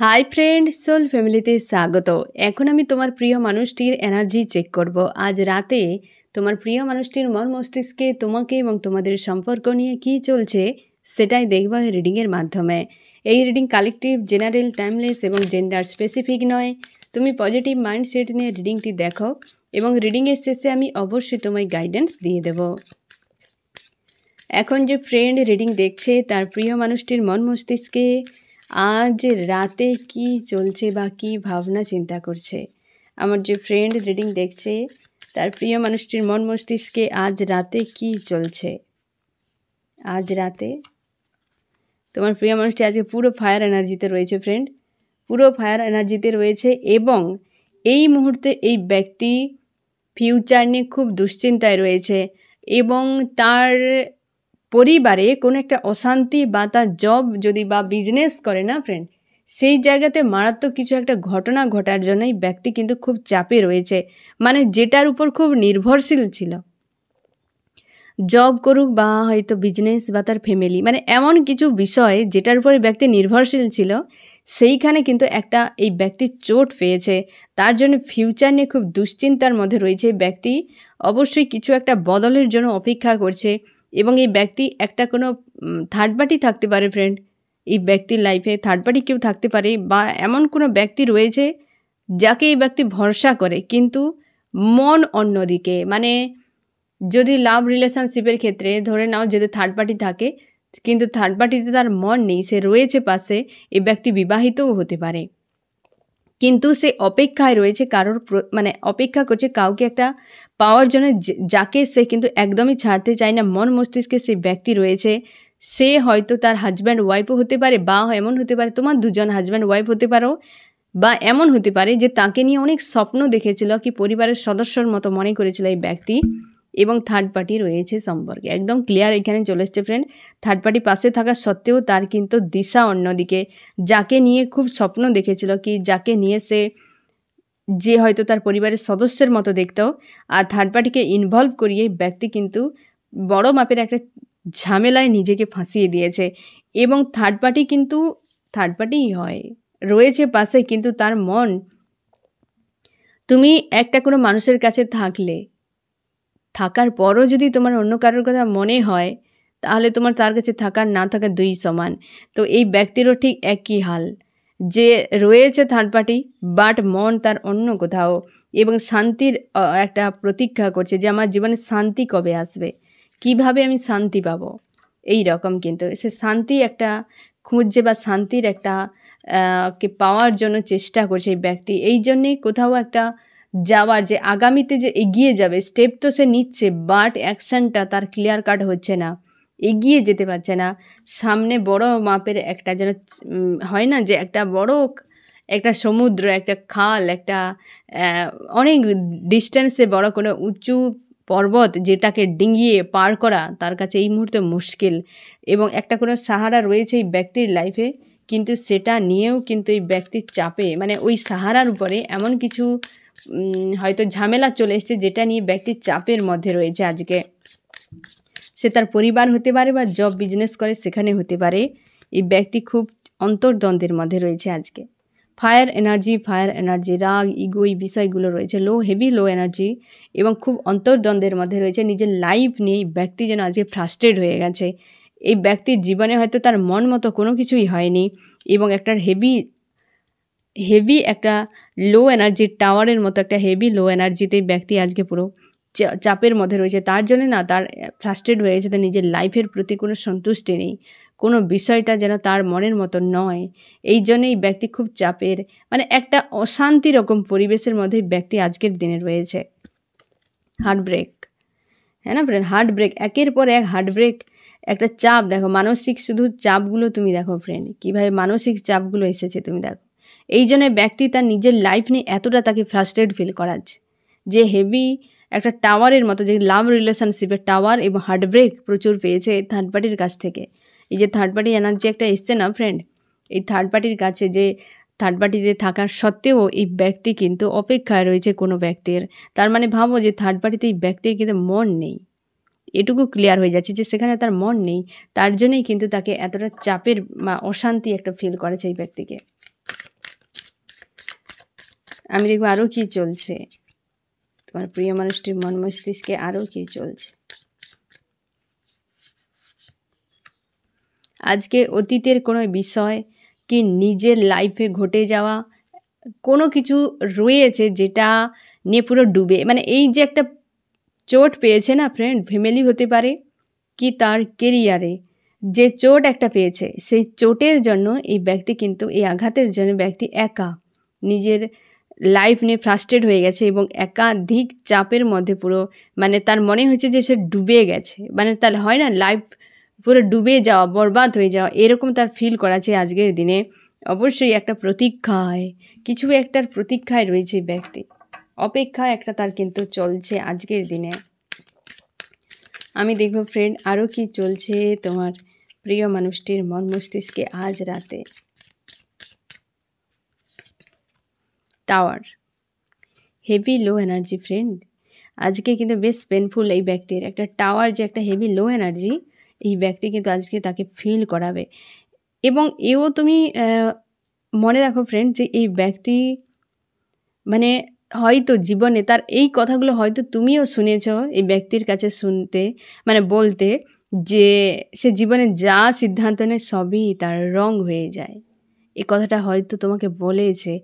Hi friend, soul ফ্যামিলিতে স্বাগত। এখন আমি তোমার প্রিয় মানুষটির এনার্জি চেক করব। আজ রাতে তোমার প্রিয় মানুষটির মন মস্তিষ্কে তোমাকে এবং তোমাদের সম্পর্ক নিয়ে কী চলছে সেটাই দেখব এই রিডিংয়ের মাধ্যমে। এই রিডিং কালেকটিভ, জেনারেল, টাইমলেস এবং জেন্ডার স্পেসিফিক নয়। তুমি পজিটিভ মাইন্ডসেট নিয়ে রিডিংটি দেখো এবং রিডিংয়ের শেষে আমি অবশ্যই তোমায় গাইডেন্স দিয়ে দেব। এখন যে ফ্রেন্ড রিডিং দেখছে তার প্রিয় মানুষটির মন মস্তিষ্কে আজ রাতে কি চলছে বা কী ভাবনা চিন্তা করছে। আমার যে ফ্রেন্ড রিডিং দেখছে তার প্রিয় মানুষটির মন মস্তিষ্কে আজ রাতে কি চলছে। আজ রাতে তোমার প্রিয় মানুষটি আজকে পুরো ফায়ার এনার্জিতে রয়েছে ফ্রেন্ড, পুরো ফায়ার এনার্জিতে রয়েছে এবং এই মুহূর্তে এই ব্যক্তি ফিউচার নিয়ে খুব দুশ্চিন্তায় রয়েছে এবং তার পরিবারে কোনো একটা অশান্তি বা তার জব যদি বা বিজনেস করে না ফ্রেন্ড, সেই জায়গাতে মারাত্মক কিছু একটা ঘটনা ঘটার জন্য এই ব্যক্তি কিন্তু খুব চাপে রয়েছে। মানে যেটার উপর খুব নির্ভরশীল ছিল, জব করুক বা হয়তো বিজনেস বা তার ফ্যামিলি, মানে এমন কিছু বিষয় যেটার উপরে ব্যক্তি নির্ভরশীল ছিল, সেইখানে কিন্তু একটা এই ব্যক্তি চোট পেয়েছে। তার জন্য ফিউচার নিয়ে খুব দুশ্চিন্তার মধ্যে রয়েছে। ব্যক্তি অবশ্যই কিছু একটা বদলের জন্য অপেক্ষা করছে এবং এই ব্যক্তি একটা কোনো থার্ড পার্টি থাকতে পারে ফ্রেন্ড। এই ব্যক্তির লাইফে থার্ড পার্টি কেউ থাকতে পারে বা এমন কোনো ব্যক্তি রয়েছে যাকে এই ব্যক্তি ভরসা করে কিন্তু মন অন্যদিকে। মানে যদি লাভ রিলেশনশিপের ক্ষেত্রে ধরে নাও যদি থার্ড পার্টি থাকে কিন্তু থার্ড পার্টিতে তার মন নেই, সে রয়েছে পাশে, এই ব্যক্তি বিবাহিতও হতে পারে কিন্তু সে অপেক্ষায় রয়েছে কারোর, মানে অপেক্ষা করছে কাউকে একটা পাওয়ার জন্য যাকে সে কিন্তু একদমই ছাড়তে চায় না। মন মস্তিষ্কে সেই ব্যক্তি রয়েছে, সে হয়তো তার হাজব্যান্ড ওয়াইফও হতে পারে বা এমন হতে পারে তোমার দুজন হাজব্যান্ড ওয়াইফ হতে পারো, বা এমন হতে পারে যে তাকে নিয়ে অনেক স্বপ্ন দেখেছিল, কি পরিবারের সদস্যর মতো মনে করেছিল এই ব্যক্তি, এবং থার্ড পার্টি রয়েছে সম্পর্কে। একদম ক্লিয়ার এখানে চলে এসছে ফ্রেন্ড। থার্ড পার্টি পাশে থাকা সত্ত্বেও তার কিন্তু দিশা অন্যদিকে, যাকে নিয়ে খুব স্বপ্ন দেখেছিল, কি যাকে নিয়ে সে যে হয়তো তার পরিবারের সদস্যের মতো দেখত, আর থার্ড পার্টিকে ইনভলভ করিয়ে ব্যক্তি কিন্তু বড় মাপের একটা ঝামেলায় নিজেকে ফাঁসিয়ে দিয়েছে। এবং থার্ড পার্টি কিন্তু থার্ড পার্টিই হয়, রয়েছে পাশে, কিন্তু তার মন, তুমি একটা কোনো মানুষের কাছে থাকার পরও যদি তোমার অন্য কারোর কথা মনে হয় তাহলে তোমার তার কাছে থাকার না থাকা দুই সমান। তো এই ব্যক্তিরও ঠিক একই হাল, যে রয়েছে থার্ড পার্টি বাট মন তার অন্য কোথাও এবং শান্তির একটা প্রতীক্ষা করছে যে আমার জীবনে শান্তি কবে আসবে, কিভাবে আমি শান্তি পাবো, এই রকম। কিন্তু সে শান্তি একটা খুঁজছে বা শান্তির একটা কে পাওয়ার জন্য চেষ্টা করছে এই ব্যক্তি। এই জন্যেই কোথাও একটা যাওয়ার, যে আগামীতে যে এগিয়ে যাবে স্টেপ তো সে নিচ্ছে বাট অ্যাকশানটা তার ক্লিয়ার কাট হচ্ছে না, এগিয়ে যেতে পারছে না। সামনে বড় মাপের একটা যেন হয় না যে একটা বড় একটা সমুদ্র, একটা খাল, একটা অনেক ডিস্টেন্সে বড় কোনো উঁচু পর্বত যেটাকে ডিঙিয়ে পার করা তার কাছে এই মুহূর্তে মুশকিল। এবং একটা কোনো সাহারা রয়েছে এই ব্যক্তির লাইফে, কিন্তু সেটা নিয়েও কিন্তু এই ব্যক্তির চাপে, মানে ওই সাহারার উপরে এমন কিছু হয়তো ঝামেলা চলে এসছে যেটা নিয়ে ব্যক্তির চাপের মধ্যে রয়েছে আজকে। সে তার পরিবার হতে পারে বা জব বিজনেস করে সেখানে হতে পারে। এই ব্যক্তি খুব অন্তর্দ্বন্দ্বের মধ্যে রয়েছে আজকে। ফায়ার এনার্জি, রাগ, ইগো, এই বিষয়গুলো রয়েছে, হেভি লো এনার্জি এবং খুব অন্তর্দ্বন্দ্বের মধ্যে রয়েছে। নিজের লাইফ নিয়ে এই ব্যক্তি যেন আজকে ফ্রাস্ট্রেট হয়ে গেছে। এই ব্যক্তির জীবনে হয়তো তার মন মতো কোনো কিছুই হয়নি এবং একটা হেভি একটা লো এনার্জির টাওয়ারের মতো একটা হেভি লো এনার্জিতে ব্যক্তি আজকে পুরো চাপের মধ্যে রয়েছে। তার জন্য না তার ফ্রাস্ট্রেট হয়ে গেছে, তার নিজের লাইফের প্রতি কোনো সন্তুষ্টি নেই, কোনো বিষয়টা যেন তার মনের মতো নয়। এই জন্যই ব্যক্তি খুব চাপের, মানে একটা অশান্তি রকম পরিবেশের মধ্যে ব্যক্তি আজকের দিনে রয়েছে। হার্টব্রেক, হ্যাঁ না ফ্রেন্ড, হার্টব্রেক, একের পর এক হার্টব্রেক, একটা চাপ দেখো, মানসিক শুধু চাপগুলো তুমি দেখো ফ্রেন্ড, কীভাবে মানসিক চাপগুলো এসেছে তুমি দেখো। এই জন্য ব্যক্তি তার নিজের লাইফ নিয়ে এতটা তাকে ফ্রাস্ট্রেট ফিল করাচ্ছে, যে হেভি একটা টাওয়ারের মতো, যে লাভ রিলেশনশিপের টাওয়ার এবং হার্টব্রেক প্রচুর পেয়েছে থার্ড পার্টির কাছ থেকে। এই যে থার্ড পার্টি এনার্জি একটা এসছে না ফ্রেন্ড, এই থার্ড পার্টির কাছে, যে থার্ড পার্টিতে থাকার সত্ত্বেও এই ব্যক্তি কিন্তু অপেক্ষায় রয়েছে কোনো ব্যক্তির। তার মানে ভাবো যে থার্ড পার্টিতে এই ব্যক্তির কিন্তু মন নেই, এটুকু ক্লিয়ার হয়ে যাচ্ছে যে সেখানে তার মন নেই। তার জন্যই কিন্তু তাকে এতটা চাপের বা অশান্তি একটা ফিল করেছে এই ব্যক্তিকে। আমি দেখব আরও কি চলছে, তোমার প্রিয় মানুষটির মন মস্তিষ্কে আরও কি চলছে। আজকে অতীতের কোনো বিষয় কি নিজের লাইফে ঘটে যাওয়া কোনো কিছু রয়েছে যেটা নিয়ে পুরো ডুবে, মানে এই যে একটা চোট পেয়েছে না ফ্রেন্ড, ফ্যামিলি হতে পারে কি তার কেরিয়ারে যে চোট একটা পেয়েছে, সেই চোটের জন্য এই ব্যক্তি কিন্তু, এই আঘাতের জন্য ব্যক্তি একা নিজের লাইফ নিয়ে ফ্রাস্ট্রেট হয়ে গেছে এবং একাধিক চাপের মধ্যে পুরো, মানে তার মনে হচ্ছে যে সে ডুবে গেছে, মানে তার হয় না লাইফ পুরো ডুবে যাওয়া, বরবাদ হয়ে যাওয়া, এরকম তার ফিল করাচ্ছে আজকের দিনে। অবশ্যই একটা প্রতীক্ষায়, কিছু একটার প্রতীক্ষায় রয়েছে ব্যক্তি, অপেক্ষা একটা তার কিন্তু চলছে আজকের দিনে। আমি দেখব ফ্রেন্ড আরও কি চলছে তোমার প্রিয় মানুষটির মন মস্তিষ্কে আজ রাতে। Tower, heavy low energy friend, আজকে কিন্তু বেশ পেনফুল এই ব্যক্তির। একটা টাওয়ার যে একটা হেভি লো এনার্জি, এই ব্যক্তি কিন্তু আজকে তাকে ফিল করাবে। এবং এও তুমি মনে রাখো ফ্রেন্ড যে এই ব্যক্তি মানে হয়তো জীবনে তার এই কথাগুলো হয়তো তুমিও শুনেছ এই ব্যক্তির কাছে শুনতে, মানে বলতে, যে সে জীবনে যা সিদ্ধান্ত নেয় সবই তার রং হয়ে যায়। এই কথাটা হয়তো তোমাকে বলেছে,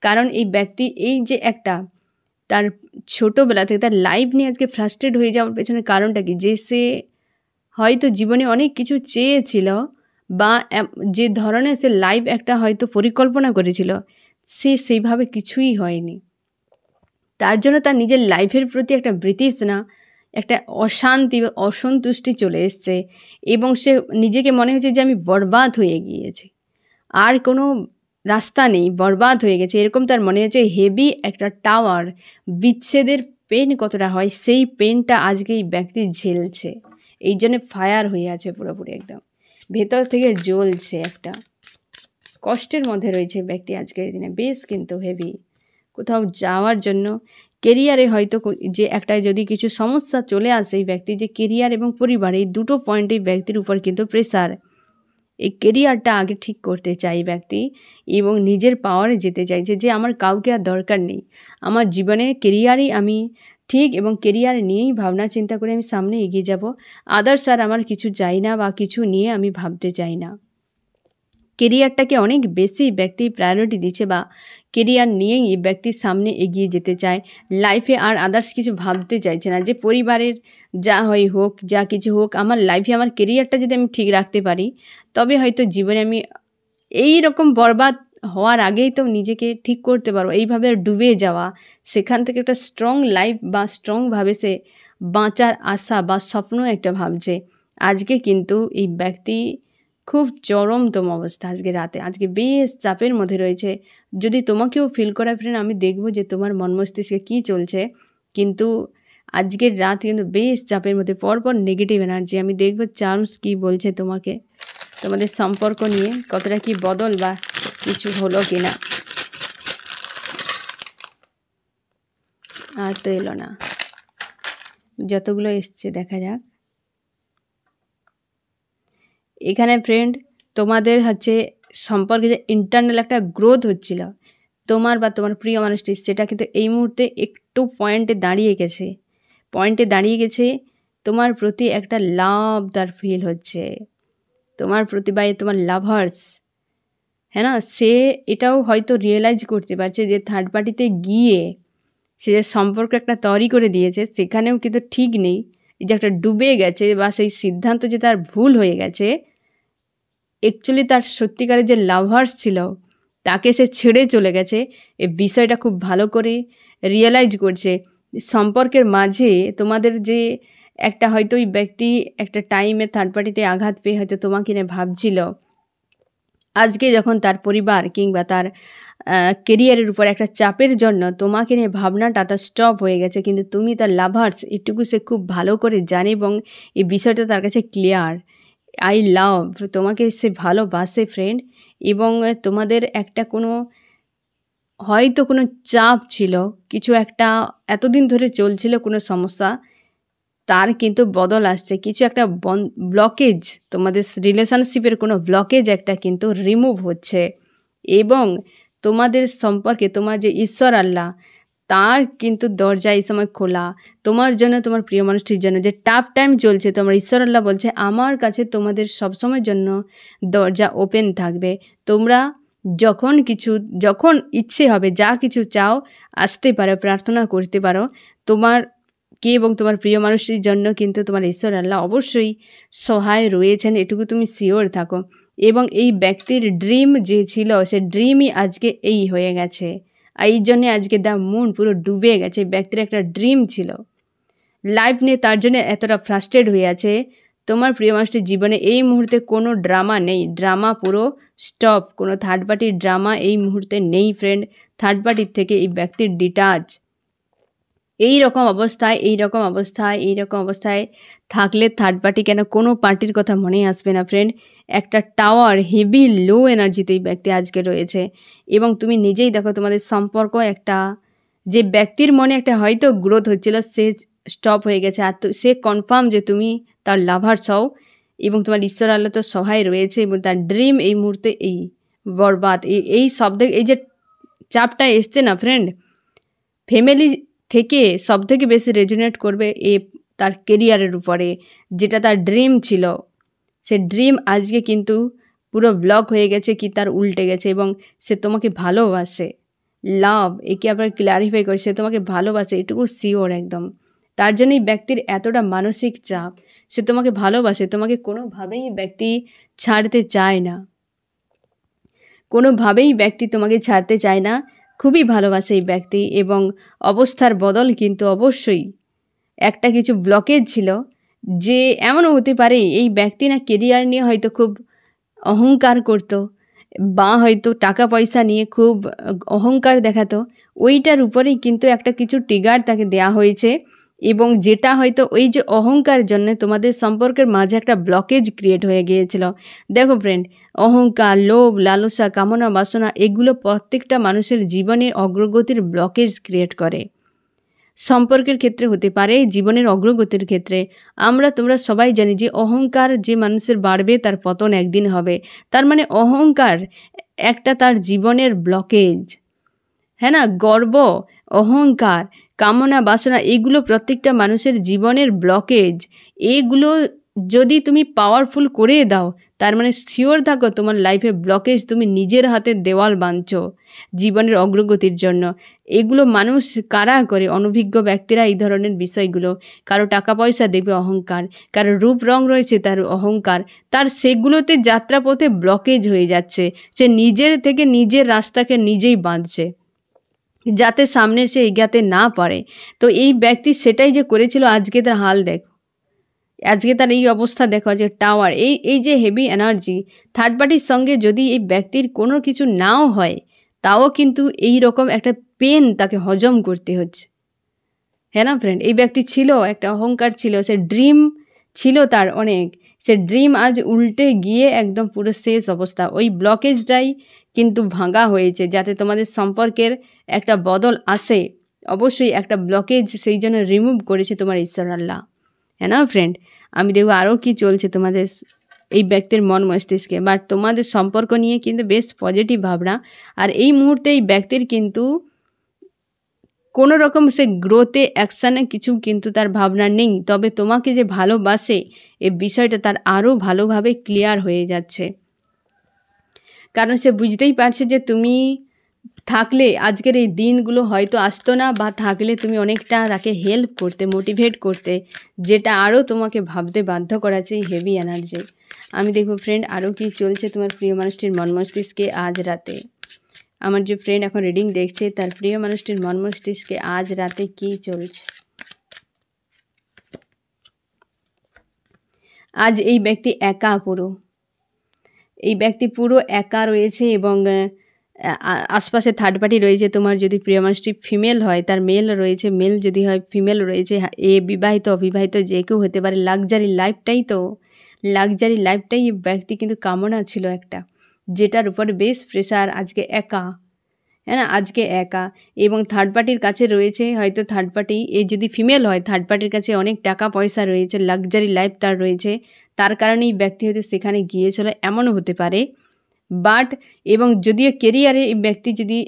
কারণ এই ব্যক্তি এই যে একটা তার ছোটোবেলা থেকে তার লাইফ নিয়ে আজকে ফ্রাস্ট্রেট হয়ে যাওয়ার পেছনে কারণটা কি, যে সে হয়তো জীবনে অনেক কিছু চেয়েছিল বা যে ধরনের সে লাইফ একটা হয়তো পরিকল্পনা করেছিল, সে সেইভাবে কিছুই হয়নি। তার জন্য তার নিজের লাইফের প্রতি একটা বিতৃষ্ণা, একটা অশান্তি বা অসন্তুষ্টি চলে এসছে এবং সে নিজেকে মনে হচ্ছে যে আমি বরবাদ হয়ে গিয়েছি, আর কোনো রাস্তা নেই, বরবাদ হয়ে গেছে, এরকম তার মনে হচ্ছে। হেভি একটা টাওয়ার, বিচ্ছেদের পেন কতটা হয় সেই পেনটা আজকে এই ব্যক্তি ঝেলছে, এই জন্যে ফায়ার হয়ে আছে পুরোপুরি, একদম ভেতর থেকে জ্বলছে, একটা কষ্টের মধ্যে রয়েছে ব্যক্তি আজকের দিনে বেশ কিন্তু হেভি। কোথাও যাওয়ার জন্য, কেরিয়ারে হয়তো যে একটা যদি কিছু সমস্যা চলে আসে এই ব্যক্তি, যে কেরিয়ার এবং পরিবার এই দুটো পয়েন্টে ব্যক্তির উপর কিন্তু প্রেসার। এই কেরিয়ারটা আগে ঠিক করতে চাই ব্যক্তি এবং নিজের পাওয়ারে যেতে চাইছে যে আমার কাউকে আর দরকার নেই, আমার জীবনে কেরিয়ারই আমি ঠিক এবং কেরিয়ার নিয়েই ভাবনা চিন্তা করে আমি সামনে এগিয়ে যাব, আদার্স আর আমার কিছু চাই না বা কিছু নিয়ে আমি ভাবতে চাই না। কেরিয়ারটাকে অনেক বেশি ব্যক্তি প্রায়োরিটি দিচ্ছে বা কেরিয়ার নিয়েই ব্যক্তির সামনে এগিয়ে যেতে চায়, লাইফে আর আদার্স কিছু ভাবতে চাইছে না, যে পরিবারের যা হয় হোক, যা কিছু হোক, আমার লাইফে আমার কেরিয়ারটা যদি আমি ঠিক রাখতে পারি তবে হয়তো জীবনে আমি এই রকম বরবাদ হওয়ার আগেই তো নিজেকে ঠিক করতে পারবো। এইভাবে ডুবে যাওয়া, সেখান থেকে একটা স্ট্রং লাইফ বা স্ট্রংভাবে সে বাঁচার আশা বা স্বপ্ন একটা ভাবছে। আজকে কিন্তু এই ব্যক্তি খুব চরমতম অবস্থা আজকে রাতে, আজকে বেশ চাপের মধ্যে রয়েছে। যদি তোমাকেও ফিল করা ফ্রেন্ড, আমি দেখব যে তোমার মন মস্তিষ্কে কী চলছে, কিন্তু আজকের রাত কিন্তু বেশ চাপের মধ্যে, পরপর নেগেটিভ এনার্জি। আমি দেখব চার্মস কি বলছে তোমাকে, তোমাদের সম্পর্ক নিয়ে কতটা কি বদল বা কিছু হলো কিনা। আর তো এলো না, যতগুলো এসছে দেখা যাক। এখানে ফ্রেন্ড তোমাদের হচ্ছে সম্পর্কে যে ইন্টারনাল একটা গ্রোথ হচ্ছিল তোমার বা তোমার প্রিয় মানুষটি, সেটা কিন্তু এই মুহূর্তে একটু পয়েন্টে দাঁড়িয়ে গেছে। তোমার প্রতি একটা লাভ তার ফিল হচ্ছে, তোমার প্রতি বা তোমার লাভার্স, হ্যাঁ না, সে এটাও হয়তো রিয়েলাইজ করতে পারছে যে থার্ড পার্টিতে গিয়ে সে যে সম্পর্ক একটা তৈরি করে দিয়েছে সেখানেও কিন্তু ঠিক নেই, এই যে একটা ডুবে গেছে বা সেই সিদ্ধান্ত যে তার ভুল হয়ে গেছে, অ্যাকচুয়ালি তার সত্যিকারের যে লাভার্স ছিল তাকে সে ছেড়ে চলে গেছে। এই বিষয়টা খুব ভালো করে রিয়েলাইজ করছে। সম্পর্কের মাঝে তোমাদের যে একটা হয়তো ওই ব্যক্তি একটা টাইমে থার্ড পার্টিতে আঘাত পেয়ে হয়তো তোমাকে নিয়ে ভাবছিল, আজকে যখন তার পরিবার কিংবা তার কেরিয়ারের উপর একটা চাপের জন্য তোমাকে নিয়ে ভাবনাটা তার স্টপ হয়ে গেছে, কিন্তু তুমি তার লাভার্স এটুকু সে খুব ভালো করে জানে এবং এই বিষয়টা তার কাছে ক্লিয়ার। আই লাভ, তোমাকে সে ভালোবাসে ফ্রেন্ড, এবং তোমাদের একটা কোনো হয়তো কোনো চাপ ছিল, কিছু একটা এতদিন ধরে চলছিল কোনো সমস্যা, তার কিন্তু বদল আসছে, কিছু একটা ব্লকেজ, তোমাদের রিলেশনশিপের কোনো ব্লকেজ একটা কিন্তু রিমুভ হচ্ছে এবং তোমাদের সম্পর্কে তোমার যে ঈশ্বর আল্লাহ তার কিন্তু দরজা এই সময় খোলা তোমার জন্য, তোমার প্রিয় মানুষটির জন্য। যে টাফ টাইম চলছে, তোমার ঈশ্বর আল্লাহ বলছে আমার কাছে তোমাদের সবসময়ের জন্য দরজা ওপেন থাকবে। তোমরা যখন ইচ্ছে হবে যা কিছু চাও আসতে পারো, প্রার্থনা করতে পারো তোমার কে এবং তোমার প্রিয় মানুষটির জন্য, কিন্তু তোমার ঈশ্বর আল্লাহ অবশ্যই সহায় রয়েছেন, এটুকু তুমি শিওর থাকো। এবং এই ব্যক্তির ড্রিম যে ছিল সে ড্রিমই আজকে এই হয়ে গেছে। আর এই জন্যে আজকে দ্য মুন পুরো ডুবে গেছে। ব্যক্তির একটা ড্রিম ছিল লাইফ নিয়ে, তার জন্য এতটা ফ্রাস্ট্রেট হয়ে আছে। তোমার প্রিয় মানুষটির জীবনে এই মুহূর্তে কোনো ড্রামা নেই, ড্রামা পুরো স্টপ, কোনো থার্ড পার্টির ড্রামা এই মুহূর্তে নেই ফ্রেন্ড। থার্ড পার্টির থেকে এই ব্যক্তির ডিটাচ। এই রকম অবস্থায় থাকলে থার্ড পার্টি কেন, কোনো পার্টির কথা মনে আসবে না ফ্রেন্ড। একটা টাওয়ার হেভি লো এনার্জিতে এই ব্যক্তি আজকে রয়েছে। এবং তুমি নিজেই দেখো তোমাদের সম্পর্ক একটা, যে ব্যক্তির মনে একটা হয়তো গ্রোথ হচ্ছিল সে স্টপ হয়ে গেছে। আর সে কনফার্ম যে তুমি তার লাভার্স হও এবং তোমার ঈশ্বর আল্লাহ তো সহায় রয়েছে। এবং তার ড্রিম এই মুহূর্তে এই বরবাদ। এই শব্দ, এই যে চাপটা এসছে না ফ্রেন্ড, ফ্যামিলি থেকে সব থেকে বেশি রেজোনেট করবে তার কেরিয়ারের উপরে। যেটা তার ড্রিম ছিল, সে ড্রিম আজকে কিন্তু পুরো ব্লক হয়ে গেছে, কি তার উল্টে গেছে। এবং সে তোমাকে ভালোবাসে, লাভ, একে আবার ক্লারিফাই করে, সে তোমাকে ভালোবাসে এটুকু শিওর একদম। তার জন্যই ব্যক্তির এতটা মানসিক চাপ। সে তোমাকে ভালোবাসে, তোমাকে কোনোভাবেই ব্যক্তি ছাড়তে চায় না, কোনোভাবেই ব্যক্তি তোমাকে ছাড়তে চায় না, খুবই ভালোবাসে এই ব্যক্তি। এবং অবস্থার বদল কিন্তু অবশ্যই একটা কিছু ব্লকেজ ছিল, যে এমনও হতে পারে এই ব্যক্তি না কেরিয়ার নিয়ে হয়তো খুব অহংকার করতো, বা হয়তো টাকা পয়সা নিয়ে খুব অহংকার দেখাতো। ওইটার উপরেই কিন্তু একটা কিছু ট্রিগার তাকে দেয়া হয়েছে। এবং যেটা হয়তো ওই যে অহংকারের জন্য তোমাদের সম্পর্কের মাঝে একটা ব্লকেজ ক্রিয়েট হয়ে গিয়েছিল। দেখো ফ্রেন্ড, অহংকার, লোভ, লালসা, কামনা, বাসনা এগুলো প্রত্যেকটা মানুষের জীবনের অগ্রগতির ব্লকেজ ক্রিয়েট করে। সম্পর্কের ক্ষেত্রে হতে পারে, জীবনের অগ্রগতির ক্ষেত্রে। তোমরা সবাই জানি যে অহংকার যে মানুষের বাড়বে তার পতন একদিন হবে। তার মানে অহংকার একটা তার জীবনের ব্লকেজ, হ্যাঁ না? গর্ব, অহংকার, কামনা, বাসনা এগুলো প্রত্যেকটা মানুষের জীবনের ব্লকেজ। এগুলো যদি তুমি পাওয়ারফুল করে দাও, তার মানে শিওর থাকো তোমার লাইফে ব্লকেজ তুমি নিজের হাতে দেওয়াল বাঁধছো জীবনের অগ্রগতির জন্য। এগুলো মানুষ কারা করে? অনভিজ্ঞ ব্যক্তিরা এই ধরনের বিষয়গুলো। কারো টাকা পয়সা দেবে অহংকার, কারো রূপ রং রয়েছে তার অহংকার, তার সেগুলোতে যাত্রাপথে ব্লকেজ হয়ে যাচ্ছে। সে নিজের থেকে নিজের রাস্তাকে নিজেই বাঁধছে যাতে সামনে সে এগাতে না পারে। তো এই ব্যক্তি সেটাই যে করেছিল, আজকে তার হাল দেখো, আজকে তার এই অবস্থা দেখো, যে টাওয়ার, এই যে হেভি এনার্জি। থার্ড পার্টির সঙ্গে যদি এই ব্যক্তির কোনো কিছু নাও হয়, তাও কিন্তু এই রকম একটা পেন তাকে হজম করতে হচ্ছে, হ্যাঁ না ফ্রেন্ড? এই ব্যক্তি ছিল, একটা অহংকার ছিল, সে ড্রিম ছিল তার অনেক, সে ড্রিম আজ উল্টে গিয়ে একদম পুরো শেষ অবস্থা। ওই ব্লকেজটাই কিন্তু ভাঙা হয়েছে, যাতে তোমাদের সম্পর্কের একটা বদল আসে। অবশ্যই একটা ব্লকেজ সেই জন্য রিমুভ করেছে তোমার ঈশ্বর আল্লাহ, হ্যাঁ না ফ্রেন্ড? আমি দেখবো আরও কি চলছে তোমাদের এই ব্যক্তির মন মস্তিষ্কে। বাট তোমাদের সম্পর্ক নিয়ে কিন্তু বেশ পজিটিভ ভাবনা। আর এই মুহূর্তে এই ব্যক্তির কিন্তু কোনো রকম সে গ্রোথে, অ্যাকশানে কিছু কিন্তু তার ভাবনা নেই। তবে তোমাকে যে ভালোবাসে এই বিষয়টা তার আরও ভালোভাবে ক্লিয়ার হয়ে যাচ্ছে। কারণ সে বুঝতেই পারছে যে তুমি থাকলে আজকের এই দিনগুলো হয়তো আসতো না, বা থাকলে তুমি অনেকটা তাকে হেল্প করতে, মোটিভেট করতে, যেটা আরও তোমাকে ভাবতে বাধ্য করাচ্ছে এই হেভি এনার্জি। আমি দেখব ফ্রেন্ড আরও কি চলছে তোমার প্রিয় মানুষটির মন মস্তিষ্কে আজ রাতে। আমার যে ফ্রেন্ড এখন রিডিং দেখছে তার প্রিয় মানুষটির মন মস্তিষ্কে আজ রাতে কী চলছে। আজ এই ব্যক্তি একা, এই ব্যক্তি পুরো একা রয়েছে। এবং আশপাশে থার্ড পার্টি রয়েছে। তোমার যদি প্রিয় মানুষটি ফিমেল হয়, তার মেল রয়েছে, মেল যদি হয় ফিমেল রয়েছে। এ বিবাহিত, অবিবাহিত যে কেউ হতে পারে। লাক্সারি লাইফটাই ব্যক্তি কিন্তু কামনা ছিল একটা, যেটার উপরে বেশ প্রেশার। আজকে একা, হ্যাঁ না? আজকে একা। এবং থার্ড পার্টির কাছে রয়েছে, হয়তো থার্ড পার্টি, এ যদি ফিমেল হয় থার্ড পার্টির কাছে অনেক টাকা পয়সা রয়েছে, লাক্সারি লাইফ তার রয়েছে। তার কারণেই ব্যক্তি হয়তো সেখানে গিয়েছিল, এমনও হতে পারে। বাট এবং যদিও কেরিয়ারে এই ব্যক্তি যদি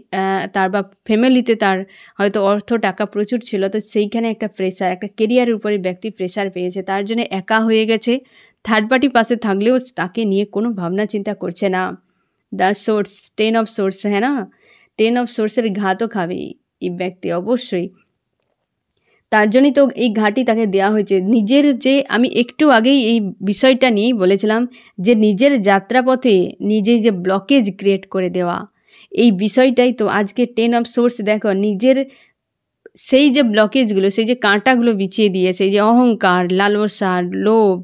তার বা ফ্যামিলিতে তার হয়তো অর্থ টাকা প্রচুর ছিল, তো সেইখানে একটা প্রেশার, একটা কেরিয়ারের উপরে ব্যক্তি প্রেশার পেয়েছে, তার জন্য একা হয়ে গেছে। থার্ড পার্টি পাশে থাকলেও তাকে নিয়ে কোনো ভাবনা চিন্তা করছে না। দ্য সোর্স, 10 অফ সোর্স, হ্যাঁ না, 10 অফ সোর্সের ঘাতও খাবে এই ব্যক্তি অবশ্যই। তার জন্যই তো এই ঘাটি তাকে দেওয়া হয়েছে। নিজের যে, আমি একটু আগেই এই বিষয়টা নিয়েই বলেছিলাম যে নিজের যাত্রাপথে নিজেই যে ব্লকেজ ক্রিয়েট করে দেওয়া, এই বিষয়টাই তো আজকে 10 অফ সোর্স দেখো, নিজের সেই যে ব্লকেজগুলো, সেই যে কাঁটাগুলো বিছিয়ে দিয়েছে, এই যে অহংকার, লালসা, লোভ,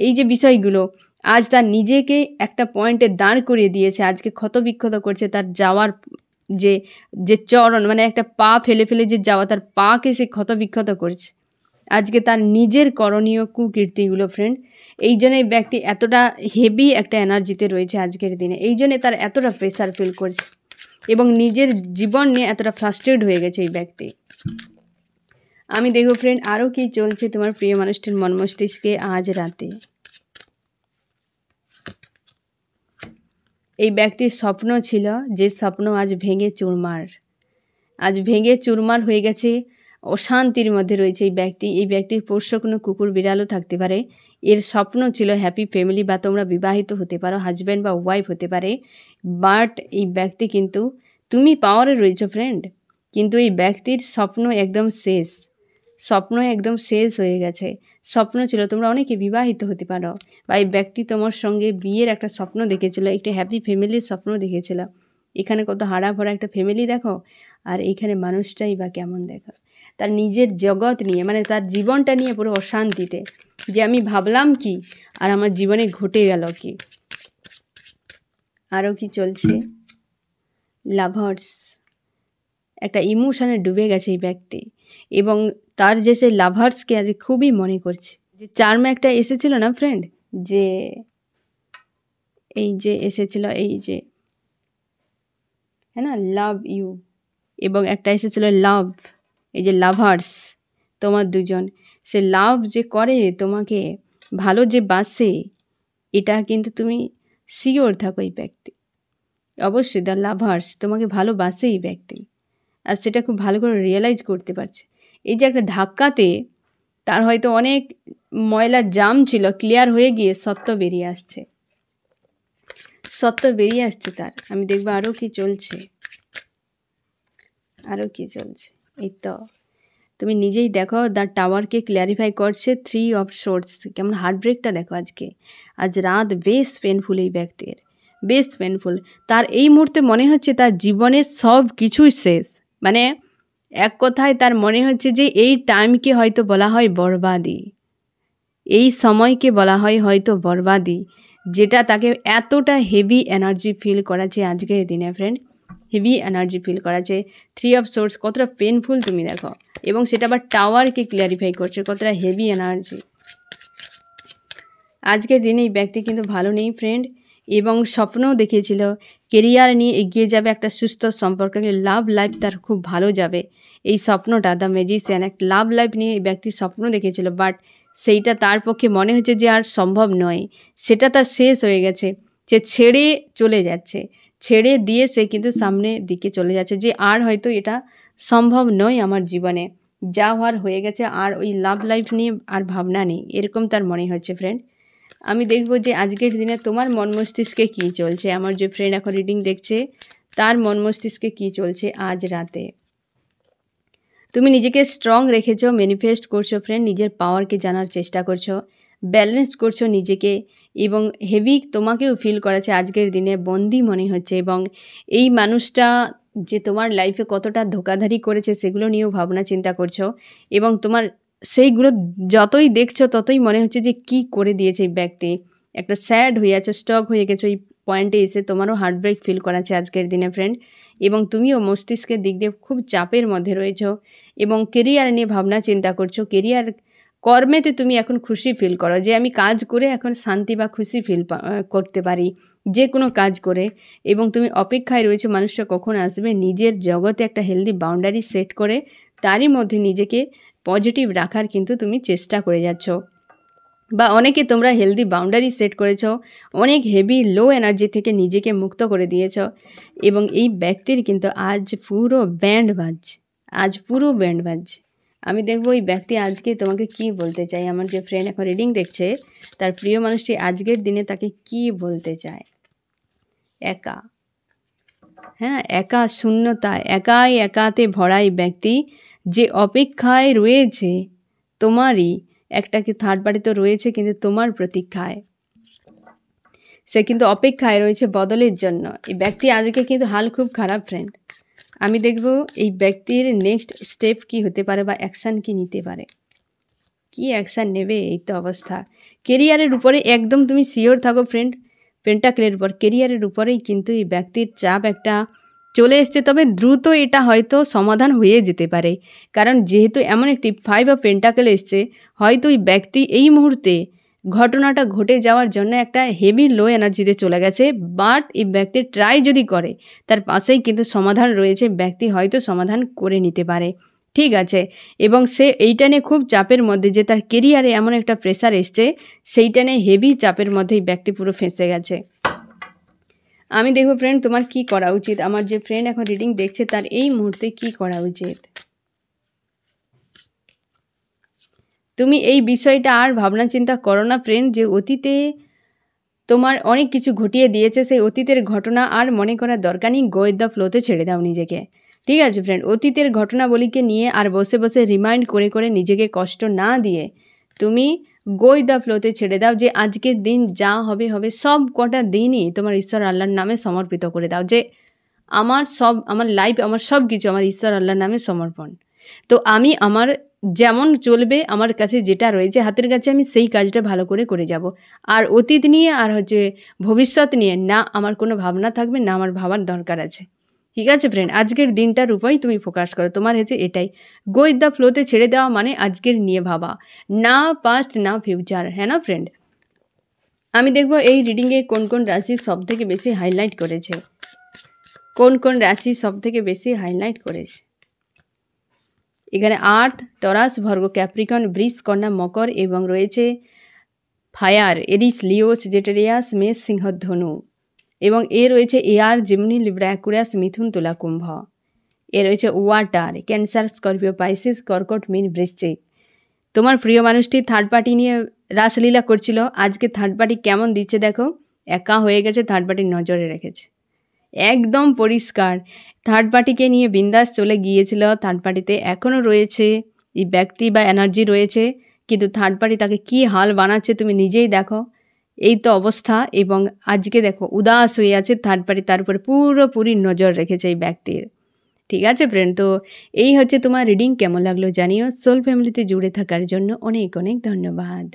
এই যে বিষয়গুলো আজ তার নিজেকে একটা পয়েন্টে দাঁড় করিয়ে দিয়েছে, আজকে ক্ষতবিক্ষত করছে তার যাওয়ার যে যে চরণ, মানে একটা পা ফেলে ফেলে যে যাওয়া, তার পাকে সে ক্ষতবিক্ষত করছে আজকে তার নিজের করণীয় কুকীর্তিগুলো ফ্রেন্ড। এই জন্য এই ব্যক্তি এতটা হেভি একটা এনার্জিতে রয়েছে আজকের দিনে, এই জন্যে তার এতটা প্রেশার ফিল করছে এবং নিজের জীবন নিয়ে এতটা ফ্রাস্ট্রেট হয়ে গেছে এই ব্যক্তি। আমি দেখব ফ্রেন্ড আরও কি চলছে তোমার প্রিয় মানুষটির মন মস্তিষ্কে আজ রাতে। এই ব্যক্তির স্বপ্ন ছিল, যে স্বপ্ন আজ ভেঙে চুরমার হয়ে গেছে, অশান্তির মধ্যে রয়েছে এই ব্যক্তি। এই ব্যক্তির পোষ্য কোনো কুকুর বিড়ালও থাকতে পারে। এর স্বপ্ন ছিল হ্যাপি ফ্যামিলি, বা তোমরা বিবাহিত হতে পারো, হাজব্যান্ড বা ওয়াইফ হতে পারে। বাট এই ব্যক্তি কিন্তু, তুমি পাওয়ারে রয়েছো ফ্রেন্ড, কিন্তু এই ব্যক্তির স্বপ্ন একদম শেষ হয়ে গেছে। স্বপ্ন ছিল তোমরা অনেকে বিবাহিত হতে পারো, বা এই ব্যক্তি তোমার সঙ্গে বিয়ের একটা স্বপ্ন দেখেছিল, একটা হ্যাপি ফ্যামিলির স্বপ্ন দেখেছিল। এখানে কত হারা ভরা একটা ফ্যামিলি দেখো, আর এইখানে মানুষটাই বা কেমন দেখো, তার নিজের জগৎ নিয়ে, মানে তার জীবনটা নিয়ে পুরো অশান্তিতে, যে আমি ভাবলাম কি আর আমার জীবনে ঘটে গেল কি। আরও কি চলছে, লাভার্স, একটা ইমোশনে ডুবে গেছে এই ব্যক্তি, এবং তার যে সেই লাভার্সকে আজ খুবই মনে করছে। যে চার্মে একটা এসেছিল না ফ্রেন্ড, যে এই যে এসেছিল, এই যে হ্যাঁ না, লাভ ইউ, এবং একটা এসেছিল লাভ, এই যে লাভার্স তোমার দুজন, সে লাভ যে করে তোমাকে, ভালো যে বাসে, এটা কিন্তু তুমি শিওর থাকো এই ব্যক্তি অবশ্যই, দ্য লাভার্স তোমাকে ভালোবাসে এই ব্যক্তি, আর সেটা খুব ভালো করে রিয়েলাইজ করতে পারছে। এই যে একটা ধাক্কাতে তার হয়তো অনেক ময়লা জাম ছিল, ক্লিয়ার হয়ে গিয়ে সত্য বেরিয়ে আসছে তার। আমি দেখবো আরও কি চলছে, এই তো তুমি নিজেই দেখো, দ্য টাওয়ারকে ক্ল্যারিফাই করছে 3 অফ সোর্স। কেমন হার্টব্রেকটা দেখো আজ রাত বেশ পেনফুল এই ব্যক্তির, বেশ পেনফুল। তার এই মুহূর্তে মনে হচ্ছে তার জীবনের সব কিছুই শেষ, মানে এক কথায় তার মনে হচ্ছে যে এই টাইমকে হয়তো বলা হয় বরবাদি, এই সময়কে বলা হয় হয়তো বরবাদি, যেটা তাকে এতটা হেভি এনার্জি ফিল করাচ্ছে আজকের দিনে ফ্রেন্ড, হেভি এনার্জি ফিল করাচ্ছে। 3 অফ সোর্স কতটা পেনফুল তুমি দেখো, এবং সেটা আবার টাওয়ারকে ক্লিয়ারিফাই করছে, কতটা হেভি এনার্জি। আজকের দিনে এই ব্যক্তি কিন্তু ভালো নেই ফ্রেন্ড, এবং স্বপ্নও দেখিয়েছিল কেরিয়ার নিয়ে এগিয়ে যাবে, একটা সুস্থ সম্পর্ক, লাভ লাইফ তার খুব ভালো যাবে। এই স্বপ্নটা, দ্য ম্যাজিশিয়ান, একটা লাভ লাইফ নিয়ে এই ব্যক্তির স্বপ্ন দেখেছিল, বাট সেইটা তার পক্ষে মনে হচ্ছে যে আর সম্ভব নয়, সেটা তার শেষ হয়ে গেছে। সে ছেড়ে চলে যাচ্ছে, ছেড়ে দিয়ে সে কিন্তু সামনের দিকে চলে যাচ্ছে, যে আর হয়তো এটা সম্ভব নয় আমার জীবনে, যা হওয়ার হয়ে গেছে, আর ওই লাভ লাইফ নিয়ে আর ভাবনা নেই, এরকম তার মনে হচ্ছে ফ্রেন্ড। আমি দেখব যে আজকের দিনে তোমার মন মস্তিষ্কে কী চলছে, আমার যে ফ্রেন্ড এখন রিডিং দেখছে তার মন মস্তিষ্কে কী চলছে আজ রাতে। তুমি নিজেকে স্ট্রং রেখেছো, ম্যানিফেস্ট করছো ফ্রেন্ড, নিজের পাওয়ারকে জানার চেষ্টা করছো, ব্যালেন্স করছো নিজেকে, এবং হেভি তোমাকেও ফিল করাচ্ছে আজকের দিনে বন্দি মনে হচ্ছে, এবং এই মানুষটা যে তোমার লাইফে কতটা ধোকাধারি করেছে সেগুলো নিয়েও ভাবনা চিন্তা করছো, এবং তোমার সেইগুলো যতই দেখছো ততই মনে হচ্ছে যে কি করে দিয়েছে এই ব্যক্তি। একটা স্যাড হয়ে আছো, স্টক হয়ে গেছো এই পয়েন্টে এসে, তোমারও হার্টব্রেক ফিল করাচ্ছে আজকের দিনে ফ্রেন্ড, এবং তুমিও মস্তিষ্কের দিক দিয়ে খুব চাপের মধ্যে রয়েছো, এবং কেরিয়ার নিয়ে ভাবনা চিন্তা করছো। কেরিয়ার কর্মেতে তুমি এখন খুশি ফিল করো, যে আমি কাজ করে এখন শান্তি বা খুশি ফিল করতে পারি যে কোনো কাজ করে, এবং তুমি অপেক্ষায় রয়েছো মানুষটা কখন আসবে, নিজের জগতে একটা হেলদি বাউন্ডারি সেট করে তারই মধ্যে নিজেকে পজিটিভ রাখার কিন্তু তুমি চেষ্টা করে যাচ্ছ। বা অনেকে তোমরা হেলদি বাউন্ডারি সেট করেছ, অনেক হেভি লো এনার্জি থেকে নিজেকে মুক্ত করে দিয়েছ, এবং এই ব্যক্তির কিন্তু আজ পুরো ব্যান্ড বাজছে। আমি দেখবো এই ব্যক্তি আজকে তোমাকে কি বলতে চাই। আমার যে ফ্রেন্ড এখন রিডিং দেখছে, তার প্রিয় মানুষটি আজকের দিনে তাকে কি বলতে চায়। একা, হ্যাঁ, একা, শূন্যতা, একাতে ভরা এই ব্যক্তি যে অপেক্ষায় রয়েছে তোমারই, একটা কি থার্ড পার্টি তো রয়েছে কিন্তু তোমার প্রতীক্ষায়, সে কিন্তু অপেক্ষায় রয়েছে বদলের জন্য। এই ব্যক্তি আজকে কিন্তু হাল খুব খারাপ ফ্রেন্ড। আমি দেখব এই ব্যক্তির নেক্সট স্টেপ কি হতে পারে বা অ্যাকশান কি নিতে পারে, কি অ্যাকশান নেবে। এই তো অবস্থা। কেরিয়ারের উপরে একদম তুমি শিওর থাকো ফ্রেন্ড, পেন্টাকেলের উপর কেরিয়ারের উপরেই কিন্তু এই ব্যক্তির চাপ একটা চলে এসছে, তবে দ্রুত এটা হয়তো সমাধান হয়ে যেতে পারে। কারণ যেহেতু এমন একটি 5 অফ পেন্টাকেল এসছে, হয়তো এই ব্যক্তি এই মুহূর্তে ঘটনাটা ঘটে যাওয়ার জন্য একটা হেভি লো এনার্জিতে চলে গেছে, বাট এই ব্যক্তি ট্রাই যদি করে, তার পাশেই কিন্তু সমাধান রয়েছে, ব্যক্তি হয়তো সমাধান করে নিতে পারে। ঠিক আছে, এবং সে এইটা নিয়ে খুব চাপের মধ্যে, যে তার কেরিয়ারে এমন একটা প্রেশার এসছে, সেইটা নিয়ে হেভি চাপের মধ্যেই ব্যক্তি পুরো ফেঁসে গেছে। আমি দেখব ফ্রেন্ড তোমার কি করা উচিত। আমার যে ফ্রেন্ড এখন রিডিং দেখছে তার এই মুহূর্তে কি করা উচিত। তুমি এই বিষয়টা আর ভাবনা চিন্তা করো না ফ্রেন্ড, যে অতীতে তোমার অনেক কিছু ঘটিয়ে দিয়েছে, সেই অতীতের ঘটনা আর মনে করার দরকার নেই। গো উইথ দ্য ফ্লোতে ছেড়ে দাও নিজেকে। ঠিক আছে ফ্রেন্ড, অতীতের ঘটনাবলীকে নিয়ে আর বসে বসে রিমাইন্ড করে করে নিজেকে কষ্ট না দিয়ে তুমি গো উইথ দ্য ফ্লোতে ছেড়ে দাও, যে আজকের দিন যা হবে হবে, সব কটা দিনই তোমার ঈশ্বর আল্লাহর নামে সমর্পিত করে দাও, যে আমার লাইফ, আমার সব কিছু আমার ঈশ্বর আল্লাহর নামে সমর্পণ। তো আমি আমার যেমন চলবে, আমার কাছে যেটা রয়েছে হাতের কাছে, আমি সেই কাজটা ভালো করে করে যাব। আর অতীত নিয়ে আর ভবিষ্যৎ নিয়ে না আমার কোনো ভাবনা থাকবে, না আমার ভাবার দরকার আছে। ঠিক আছে ফ্রেন্ড, আজকের দিনটার উপরেই তুমি ফোকাস করো। তোমার এটাই গো উইথ দ্য ফ্লোতে ছেড়ে দেওয়া, মানে আজকের নিয়ে ভাবা, না পাস্ট না ফিউচার, হ্যাঁ না ফ্রেন্ড। আমি দেখব এই রিডিংয়ে কোন কোন রাশি সব থেকে বেশি হাইলাইট করেছে, কোন কোন রাশি সব থেকে বেশি হাইলাইট করেছে। এখানে আর্থ, টরাস, ভর্গ, ক্যাপ্রিকন, বৃষ, কন্যা, মকর এবং রয়েছে ফায়ার, এরিস, লিও, সেজিটেরিয়াস, মেষ, সিংহ, ধনু, এবং রয়েছে এয়ার, জেমিনি, লিব্রা, অ্যাকুয়ারিয়াস, মিথুন, তুলা, কুম্ভ। রয়েছে ওয়াটার, ক্যান্সার, স্করপিও, পাইসিস, কর্কট, মীন, বৃশ্চিক। তোমার প্রিয় মানুষটি থার্ড পার্টি নিয়ে রাসলীলা করছিল, আজকে থার্ড পার্টি কেমন দিচ্ছে দেখো, একা হয়ে গেছে, থার্ড পার্টির নজরে রেখেছে, একদম পরিষ্কার। থার্ড পার্টিকে নিয়ে বিন্দাস চলে গিয়েছিল, থার্ড পার্টিতে এখনও রয়েছে এই ব্যক্তি বা এনার্জি রয়েছে, কিন্তু থার্ড পার্টি তাকে কি হাল বানাচ্ছে তুমি নিজেই দেখো। এই তো অবস্থা, এবং আজকে দেখো উদাস হয়ে আছে থার্ড পার্টি, তার উপরে পুরোপুরি নজর রেখেছে এই ব্যক্তির। ঠিক আছে ফ্রেন্ড, তো এই হচ্ছে তোমার রিডিং। কেমন লাগলো জানিও। সোল ফ্যামিলিতে জুড়ে থাকার জন্য অনেক অনেক ধন্যবাদ।